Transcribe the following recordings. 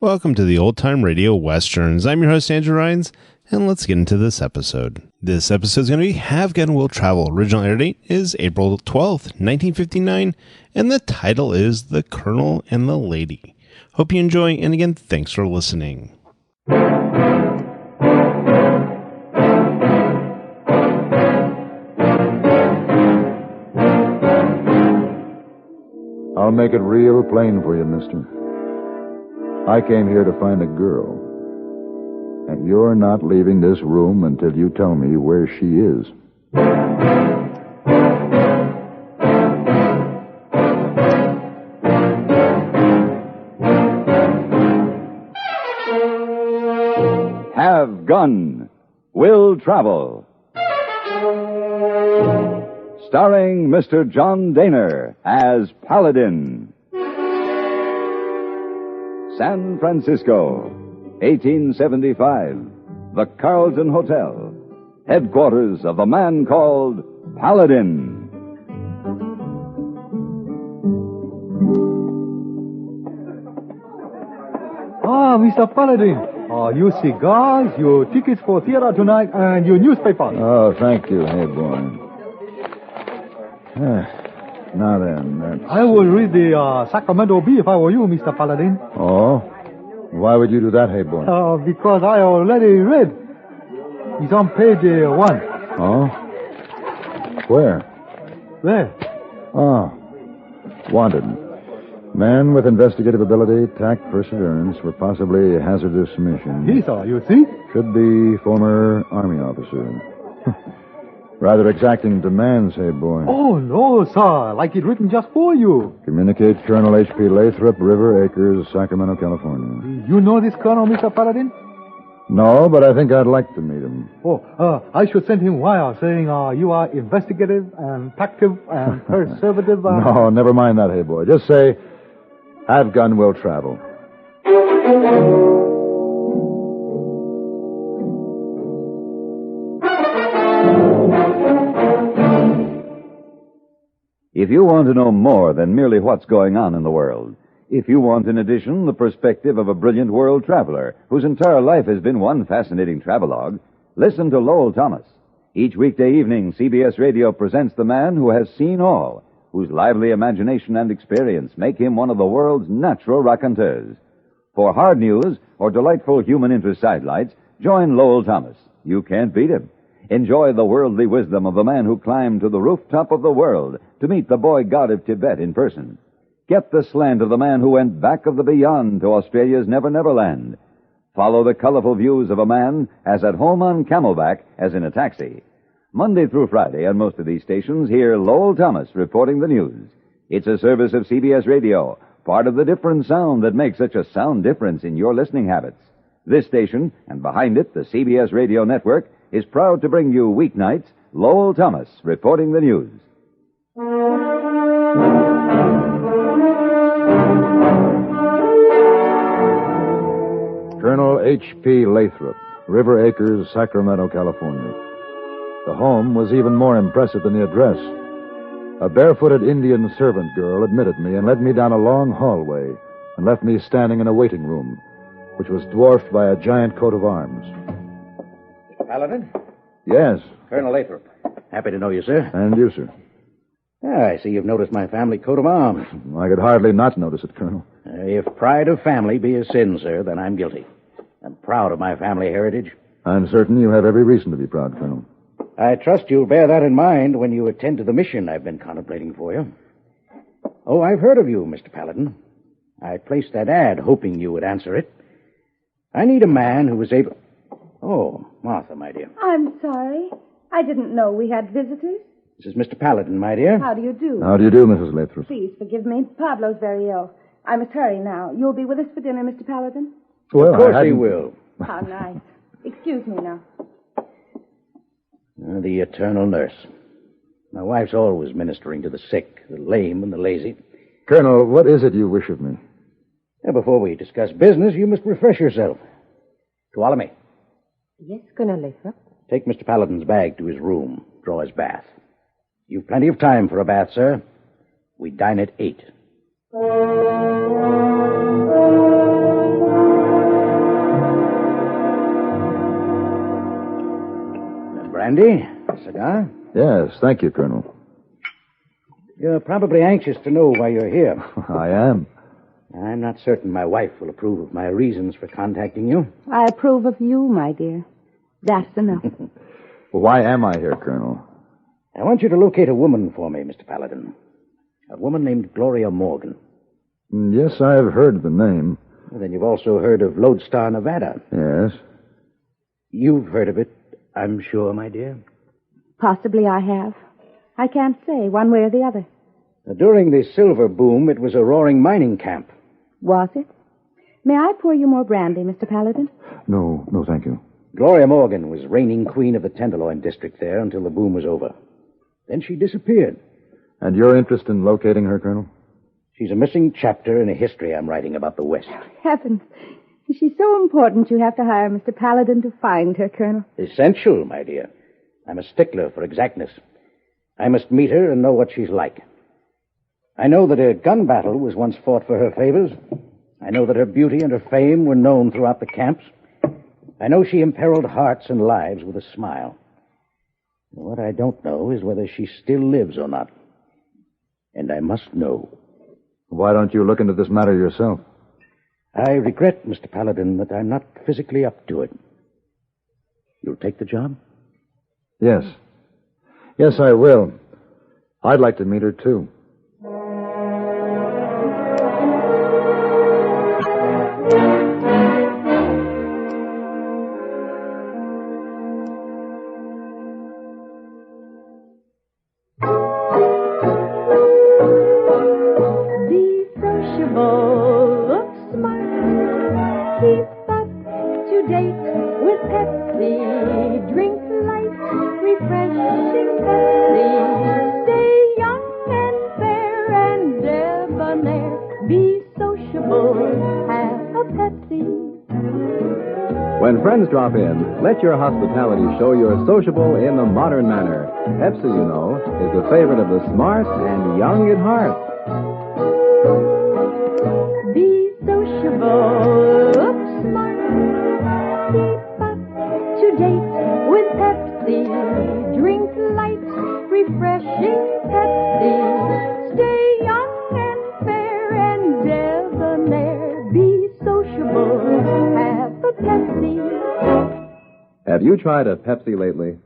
Welcome to the Old Time Radio Westerns. I'm your host, Andrew Rhynes, and let's get into this episode. This episode is going to be Have Gun Will Travel. Original air date is April 12th, 1959, and the title is The Colonel and the Lady. Hope you enjoy, and again, thanks for listening. I'll make it real plain for you, mister. I came here to find a girl. And you're not leaving this room until you tell me where she is. Have Gun Will Travel. Starring Mr. John Dehner as Paladin. San Francisco, 1875. The Carlton Hotel, headquarters of the man called Paladin. Ah, Mr. Paladin. Your cigars, your tickets for theater tonight, and your newspaper. Oh, thank you, Heyboy. Now then, I will read the Sacramento Bee if I were you, Mr. Paladin. Oh? Why would you do that, Heyboy? Because I already read. It's on page 1. Oh? Where? There. Oh. Wanted. Man with investigative ability, tact, perseverance for possibly a hazardous mission. Yes, sir, you see? Should be former Army officer. Rather exacting demands, Heyboy. Oh, no, sir. Like it written just for you. Communicate Colonel H.P. Lathrop, River Acres, Sacramento, California. You know this colonel, Mr. Paladin? No, but I think I'd like to meet him. Oh, I should send him wire saying you are investigative and active and conservative. No, never mind that, Heyboy. Just say, Have Gun Will Travel. If you want to know more than merely what's going on in the world, if you want, in addition, the perspective of a brilliant world traveler whose entire life has been one fascinating travelogue, listen to Lowell Thomas. Each weekday evening, CBS Radio presents the man who has seen all, whose lively imagination and experience make him one of the world's natural raconteurs. For hard news or delightful human interest sidelights, join Lowell Thomas. You can't beat him. Enjoy the worldly wisdom of the man who climbed to the rooftop of the world to meet the boy god of Tibet in person. Get the slant of the man who went back of the beyond to Australia's Never Never Land. Follow the colorful views of a man as at home on Camelback as in a taxi. Monday through Friday on most of these stations, hear Lowell Thomas reporting the news. It's a service of CBS Radio, part of the different sound that makes such a sound difference in your listening habits. This station, and behind it, the CBS Radio Network, is proud to bring you weeknights Lowell Thomas reporting the news. Colonel H.P. Lathrop, River Acres, Sacramento, California. The home was even more impressive than the address. A barefooted Indian servant girl admitted me and led me down a long hallway and left me standing in a waiting room, which was dwarfed by a giant coat of arms. Paladin? Yes. Colonel Lathrop. Happy to know you, sir. And you, sir. I see you've noticed my family coat of arms. I could hardly not notice it, Colonel. If pride of family be a sin, sir, then I'm guilty. I'm proud of my family heritage. I'm certain you have every reason to be proud, Colonel. I trust you'll bear that in mind when you attend to the mission I've been contemplating for you. Oh, I've heard of you, Mr. Paladin. I placed that ad hoping you would answer it. I need a man who is able... Oh, Martha, my dear. I'm sorry. I didn't know we had visitors. This is Mr. Paladin, my dear. How do you do? How do you do, Mrs. Lathrop? Please forgive me. Pablo's very ill. I must hurry now. You'll be with us for dinner, Mr. Paladin? Well, of course he will. How nice. Excuse me now. The eternal nurse. My wife's always ministering to the sick, the lame, and the lazy. Colonel, what is it you wish of me? Now, before we discuss business, you must refresh yourself. Tuolumne. Yes, Colonel Lathrop. Take Mr. Paladin's bag to his room. Draw his bath. You've plenty of time for a bath, sir. We dine at 8. Brandy? A cigar? Yes, thank you, Colonel. You're probably anxious to know why you're here. I am. I'm not certain my wife will approve of my reasons for contacting you. I approve of you, my dear. That's enough. Well, why am I here, Colonel? I want you to locate a woman for me, Mr. Paladin. A woman named Gloria Morgan. Yes, I have heard the name. Well, then you've also heard of Lodestar, Nevada. Yes. You've heard of it, I'm sure, my dear. Possibly I have. I can't say one way or the other. During the silver boom, it was a roaring mining camp. Was it? May I pour you more brandy, Mr. Paladin? No, thank you. Gloria Morgan was reigning queen of the Tenderloin district there until the boom was over. Then she disappeared. And you're interested in locating her, Colonel? She's a missing chapter in a history I'm writing about the West. Heavens. She's so important you have to hire Mr. Paladin to find her, Colonel. Essential, my dear. I'm a stickler for exactness. I must meet her and know what she's like. I know that a gun battle was once fought for her favors. I know that her beauty and her fame were known throughout the camps. I know she imperiled hearts and lives with a smile. What I don't know is whether she still lives or not. And I must know. Why don't you look into this matter yourself? I regret, Mr. Paladin, that I'm not physically up to it. You'll take the job? Yes. Yes, I will. I'd like to meet her, too. When friends drop in, let your hospitality show you're sociable in the modern manner. Pepsi, you know, is the favorite of the smart and young at heart. Be sociable, look smart, keep up to date with Pepsi. Drink light, refreshing Pepsi. Stay young and fair and debonair. Be sociable, have a Pepsi. Have you tried a Pepsi lately?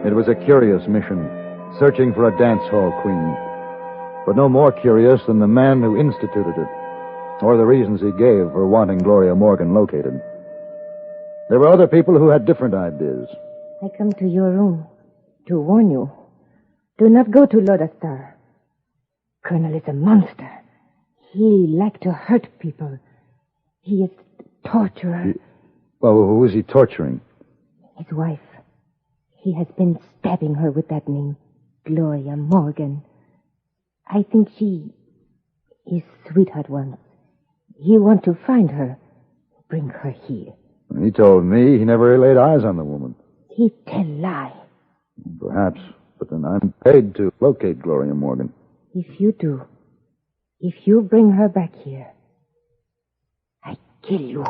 It was a curious mission, searching for a dance hall queen. But no more curious than the man who instituted it, or the reasons he gave for wanting Gloria Morgan located. There were other people who had different ideas. I come to your room to warn you. Do not go to Lodestar. Colonel is a monster. He likes to hurt people. He is a torturer. Well, who is he torturing? His wife. He has been stabbing her with that name, Gloria Morgan. I think she is sweetheart once. He want to find her, bring her here. He told me he never laid eyes on the woman. He tell lie. Perhaps, but then I'm paid to locate Gloria Morgan. If you do, if you bring her back here, I kill you.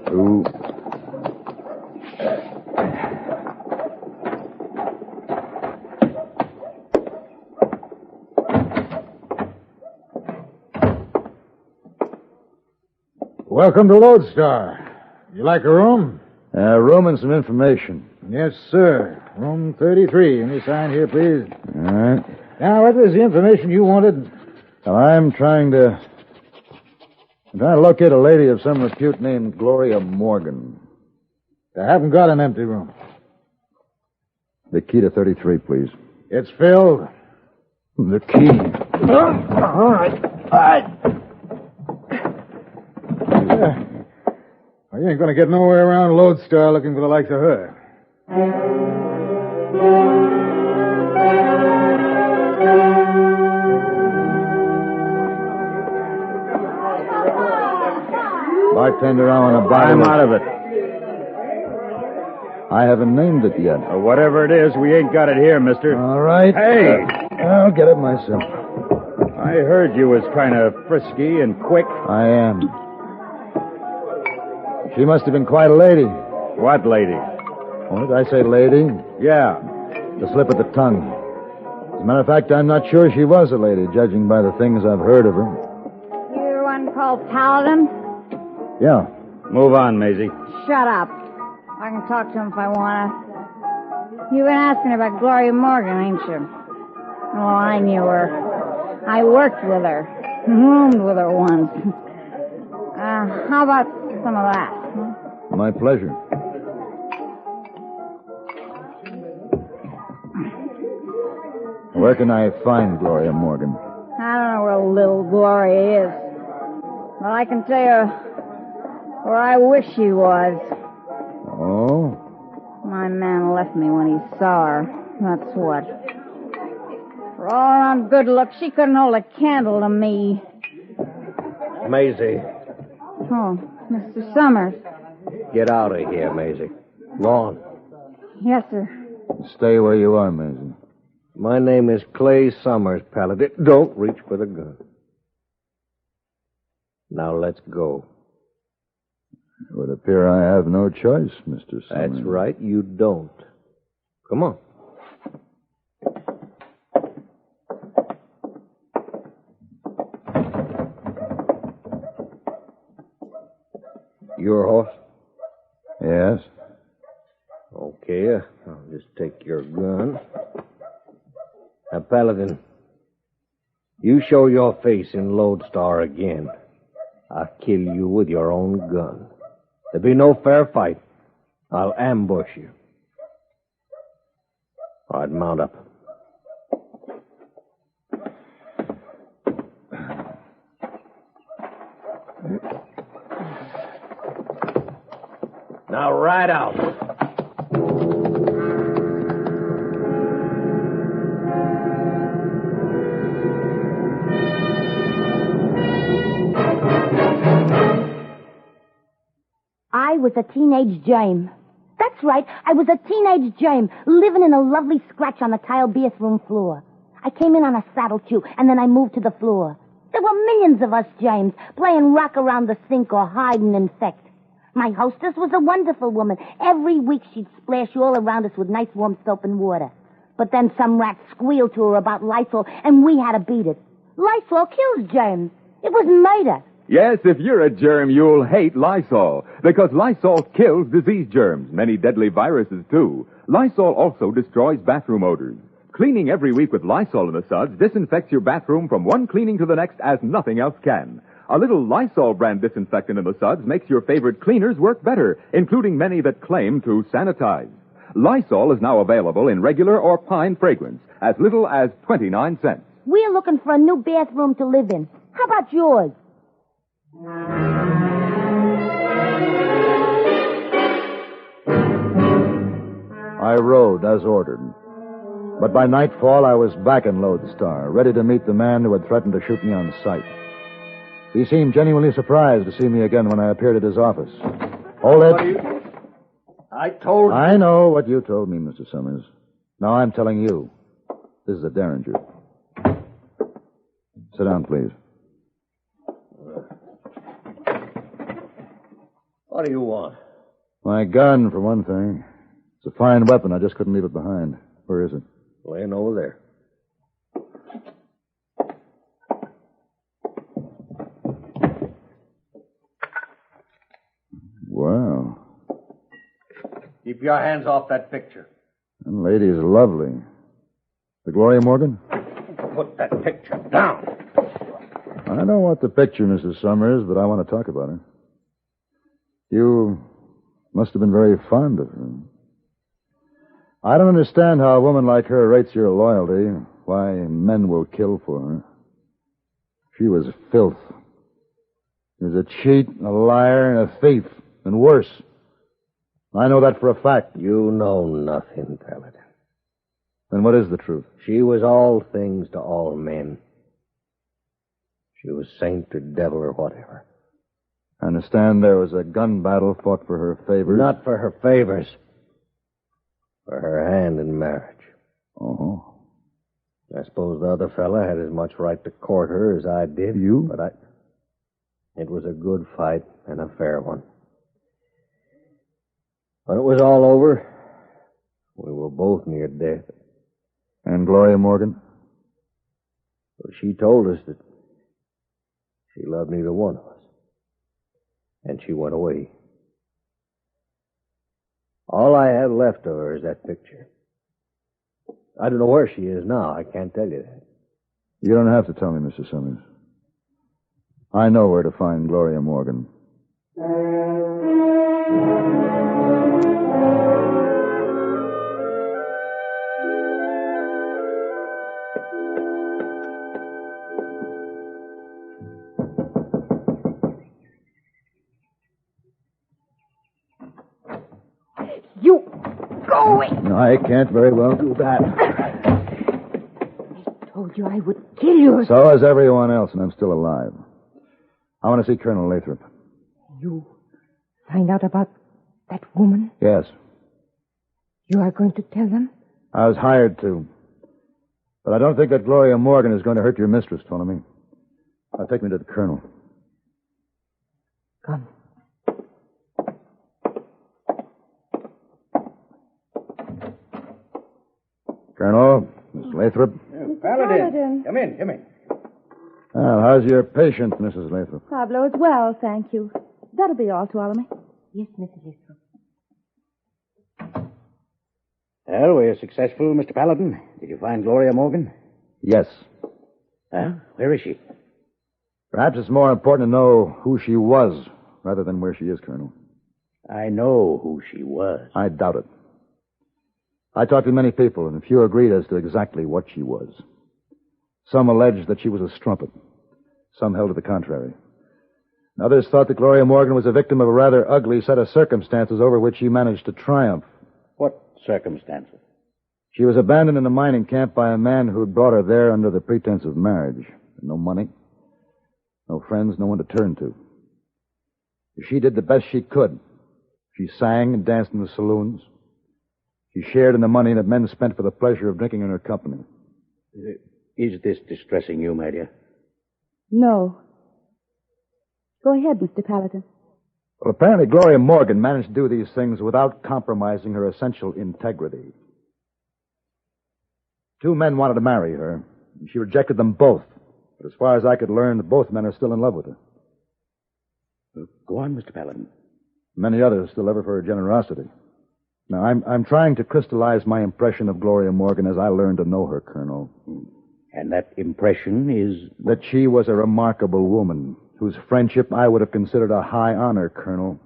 Who? Welcome to Lodestar. You like a room? A room and some information. Yes, sir. Room 33. Any sign here, please? All right. Now, what was the information you wanted? Well, I'm trying to locate a lady of some repute named Gloria Morgan. I haven't got an empty room. The key to 33, please. It's filled. The key. All right. Well, you ain't going to get nowhere around Lodestar looking for the likes of her. Bartender, I want to buy. I'm out of it. I haven't named it yet. Whatever it is, we ain't got it here, mister. All right. Hey! I'll get it myself. I heard you was kind of frisky and quick. I am. She must have been quite a lady. What lady? Oh, did I say lady? Yeah. The slip of the tongue. As a matter of fact, I'm not sure she was a lady, judging by the things I've heard of her. You the one called Paladin? Yeah. Move on, Maisie. Shut up. I can talk to him if I want to. You've been asking about Gloria Morgan, ain't you? Oh, I knew her. I worked with her. Roomed with her once. How about some of that? Huh? My pleasure. Where can I find Gloria Morgan? I don't know where little Gloria is. But I can tell you where I wish she was. Oh? My man left me when he saw her. That's what. For all around good looks, she couldn't hold a candle to me. Maisie. Oh, Mr. Summers. Get out of here, Maisie. Go on. Yes, sir. Stay where you are, Maisie. My name is Clay Summers, Paladin. Don't reach for the gun. Now let's go. It would appear I have no choice, Mr. Summers. That's right, you don't. Come on. Your horse? Yes. Okay, I'll just take your gun. Now, Paladin, you show your face in Lodestar again, I'll kill you with your own gun. There'll be no fair fight. I'll ambush you. All right, mount up. Now, ride out. I was a teenage germ. That's right, I was a teenage germ, living in a lovely scratch on the tile bathroom floor. I came in on a saddle too, and then I moved to the floor. There were millions of us germs, playing rock around the sink or hide and infect. My hostess was a wonderful woman. Every week she'd splash all around us with nice warm soap and water. But then some rat squealed to her about Lysol, and we had to beat it. Lysol kills germs. It was murder. Yes, if you're a germ, you'll hate Lysol, because Lysol kills disease germs, many deadly viruses, too. Lysol also destroys bathroom odors. Cleaning every week with Lysol in the suds disinfects your bathroom from one cleaning to the next as nothing else can. A little Lysol brand disinfectant in the suds makes your favorite cleaners work better, including many that claim to sanitize. Lysol is now available in regular or pine fragrance, as little as 29 cents. We're looking for a new bathroom to live in. How about yours? I rode as ordered. But by nightfall, I was back in Lodestar, ready to meet the man who had threatened to shoot me on sight. He seemed genuinely surprised to see me again when I appeared at his office. Hold it. I told you. I know what you told me, Mr. Summers. Now I'm telling you. This is a Derringer. Sit down, please. What do you want? My gun, for one thing. It's a fine weapon. I just couldn't leave it behind. Where is it? Laying over there. Wow. Keep your hands off that picture. That lady is lovely. The Gloria Morgan? Put that picture down. I don't want the picture, Mrs. Summers, but I want to talk about her. You must have been very fond of her. I don't understand how a woman like her rates your loyalty, why men will kill for her. She was filth. She was a cheat, a liar, and a thief, and worse. I know that for a fact. You know nothing, Paladin. Then what is the truth? She was all things to all men. She was saint or devil or whatever. I understand there was a gun battle fought for her favors. Not for her favors. for her hand in marriage. Oh. I suppose the other fella had as much right to court her as I did. You? But it was a good fight and a fair one. When it was all over, we were both near death. And Gloria Morgan? Well, she told us that she loved neither one of us. And she went away. All I have left of her is that picture. I don't know where she is now. I can't tell you that. You don't have to tell me, Mr. Summers. I know where to find Gloria Morgan. You go away. No, I can't very well do that. I told you I would kill you. So has everyone else, and I'm still alive. I want to see Colonel Lathrop. You find out about that woman? Yes. You are going to tell them? I was hired to. But I don't think that Gloria Morgan is going to hurt your mistress, Ptolemy. Now take me to the Colonel. Come. Colonel, Miss Lathrop. Paladin. Come in. Well, how's your patient, Mrs. Lathrop? Pablo is well, thank you. That'll be all, Ptolemy. Yes, Mrs. Lathrop. Well, we're successful, Mr. Paladin. Did you find Gloria Morgan? Yes. Where is she? Perhaps it's more important to know who she was rather than where she is, Colonel. I know who she was. I doubt it. I talked to many people, and few agreed as to exactly what she was. Some alleged that she was a strumpet. Some held to the contrary. And others thought that Gloria Morgan was a victim of a rather ugly set of circumstances over which she managed to triumph. What circumstances? She was abandoned in a mining camp by a man who had brought her there under the pretense of marriage. No money, no friends, no one to turn to. She did the best she could. She sang and danced in the saloons. She shared in the money that men spent for the pleasure of drinking in her company. Is this distressing you, my dear? No. Go ahead, Mr. Paladin. Well, apparently Gloria Morgan managed to do these things without compromising her essential integrity. 2 men wanted to marry her, and she rejected them both. But as far as I could learn, both men are still in love with her. Go on, Mr. Paladin. Many others still love her for her generosity. Now, I'm trying to crystallize my impression of Gloria Morgan as I learned to know her, Colonel. And that impression is? That she was a remarkable woman, whose friendship I would have considered a high honor, Colonel.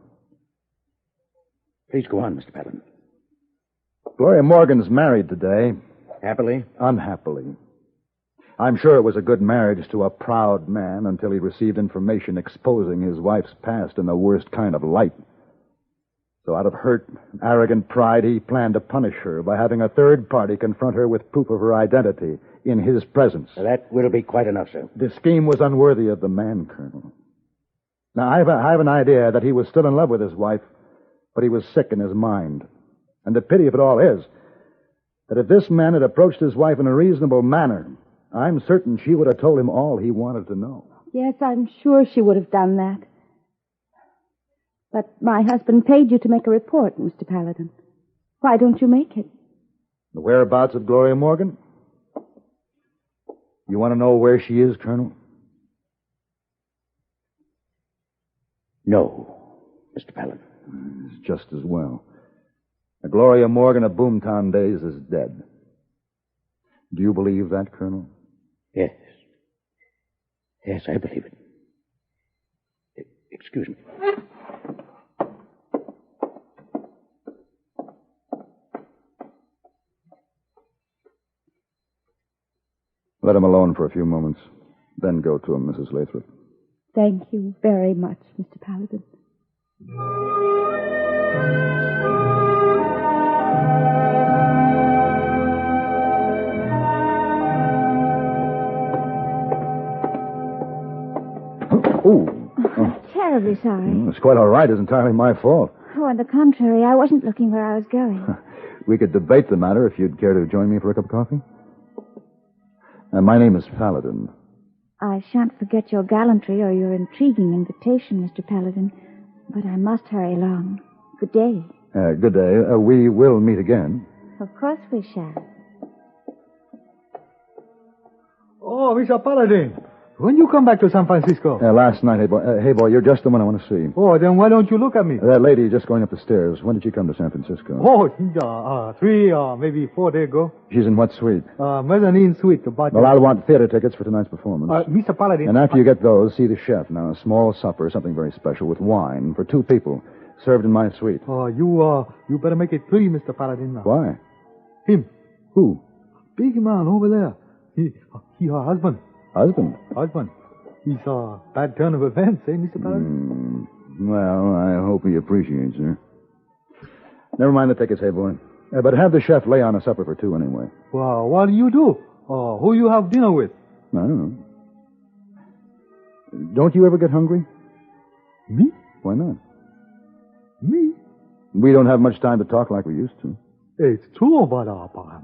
Please go on, Mr. Paladin. Gloria Morgan's married today. Happily? Unhappily. I'm sure it was a good marriage to a proud man until he received information exposing his wife's past in the worst kind of light. So out of hurt, arrogant pride, he planned to punish her by having a third party confront her with proof of her identity in his presence. That will be quite enough, sir. The scheme was unworthy of the man, Colonel. Now, I have an idea that he was still in love with his wife, but he was sick in his mind. And the pity of it all is that if this man had approached his wife in a reasonable manner, I'm certain she would have told him all he wanted to know. Yes, I'm sure she would have done that. But my husband paid you to make a report, Mr. Paladin. Why don't you make it? The whereabouts of Gloria Morgan? You want to know where she is, Colonel? No, Mr. Paladin. It's just as well. The Gloria Morgan of Boomtown days is dead. Do you believe that, Colonel? Yes. Yes, I believe it. Excuse me. Let him alone for a few moments. Then go to him, Mrs. Lathrop. Thank you very much, Mr. Paladin. I'm terribly sorry. It's quite all right. It's entirely my fault. Oh, on the contrary, I wasn't looking where I was going. We could debate the matter if you'd care to join me for a cup of coffee. My name is Paladin. I shan't forget your gallantry or your intriguing invitation, Mr. Paladin, but I must hurry along. Good day. Good day. We will meet again. Of course we shall. Oh, Mr. Paladin, when you come back to San Francisco? Last night, Heyboy. Heyboy, you're just the one I want to see. Oh, then why don't you look at me? That lady just going up the stairs. When did she come to San Francisco? Oh, 3 or maybe 4 days ago. She's in what suite? Mezzanine suite. Well, I'll want theater tickets for tonight's performance. Mr. Paladin. And after you get those, see the chef. Now, a small supper, something very special with wine for 2 people, served in my suite. Oh, you better make it 3, Mr. Paladin. Why? Him. Who? Big man over there. He her husband. Husband? Husband. He's a bad turn of events, eh, Mr. Paladin? Well, I hope he appreciates her. Never mind the tickets, Heyboy. But have the chef lay on a supper for 2 anyway. Well, what do you do? Who you have dinner with? I don't know. Don't you ever get hungry? Me? Why not? Me? We don't have much time to talk like we used to. It's true, but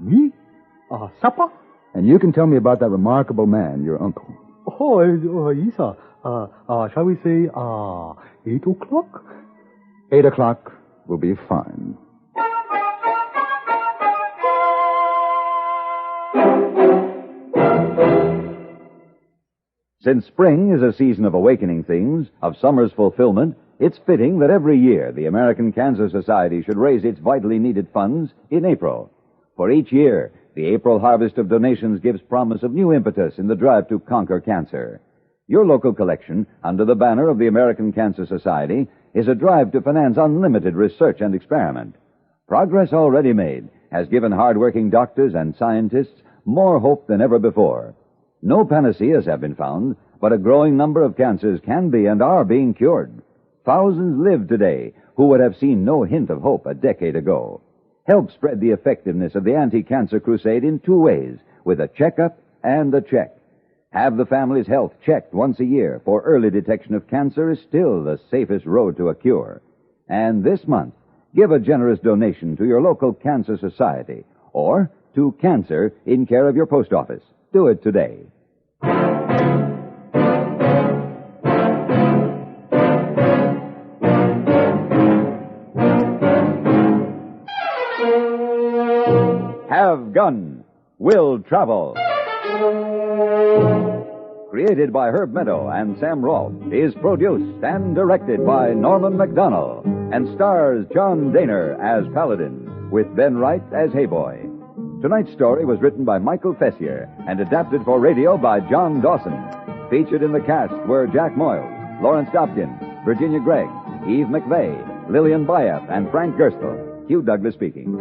me? Supper? And you can tell me about that remarkable man, your uncle. Yes, shall we say, 8 o'clock? 8 o'clock will be fine. Since spring is a season of awakening things, of summer's fulfillment, it's fitting that every year the American Cancer Society should raise its vitally needed funds in April. For each year, the April harvest of donations gives promise of new impetus in the drive to conquer cancer. Your local collection, under the banner of the American Cancer Society, is a drive to finance unlimited research and experiment. Progress already made has given hard-working doctors and scientists more hope than ever before. No panaceas have been found, but a growing number of cancers can be and are being cured. Thousands live today who would have seen no hint of hope a decade ago. Help spread the effectiveness of the anti-cancer crusade in 2 ways, with a checkup and a check. Have the family's health checked once a year, for early detection of cancer is still the safest road to a cure. And this month, give a generous donation to your local cancer society, or to Cancer in care of your post office. Do it today. Have Gun Will Travel. Created by Herb Meadow and Sam Rolfe, is produced and directed by Norman MacDonnell, and stars John Dehner as Paladin, with Ben Wright as Heyboy. Tonight's story was written by Michael Fessier and adapted for radio by John Dawson. Featured in the cast were Jack Moyles, Lawrence Dobkin, Virginia Gregg, Eve McVeagh, Lillian Buyeff, and Frank Gerstle. Hugh Douglas speaking.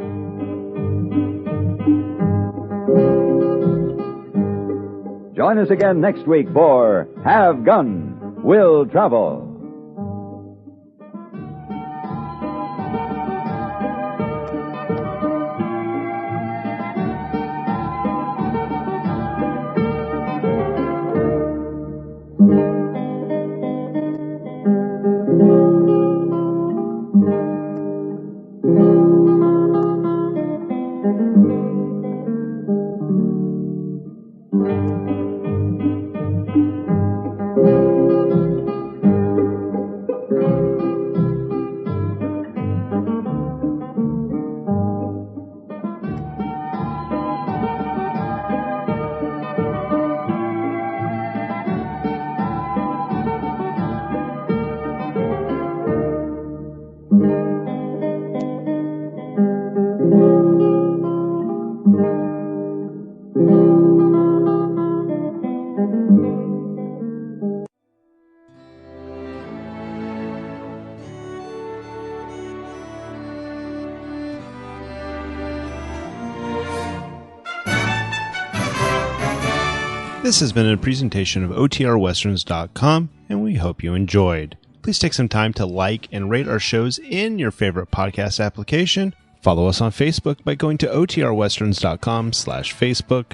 Join us again next week for Have Gun, Will Travel. This has been a presentation of OTRWesterns.com, and we hope you enjoyed. Please take some time to like and rate our shows in your favorite podcast application. Follow us on Facebook by going to OTRWesterns.com/Facebook.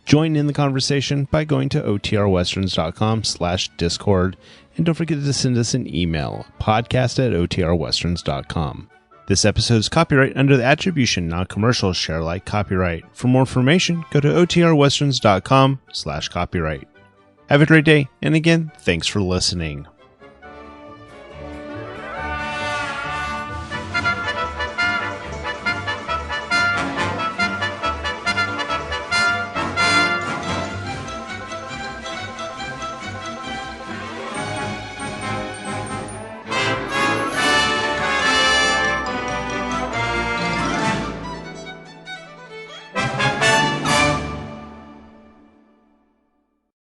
Join in the conversation by going to OTRWesterns.com/Discord. And don't forget to send us an email, podcast@OTRWesterns.com. This episode is copyright under the attribution, non-commercial, share alike copyright. For more information, go to otrwesterns.com/copyright. Have a great day, and again, thanks for listening.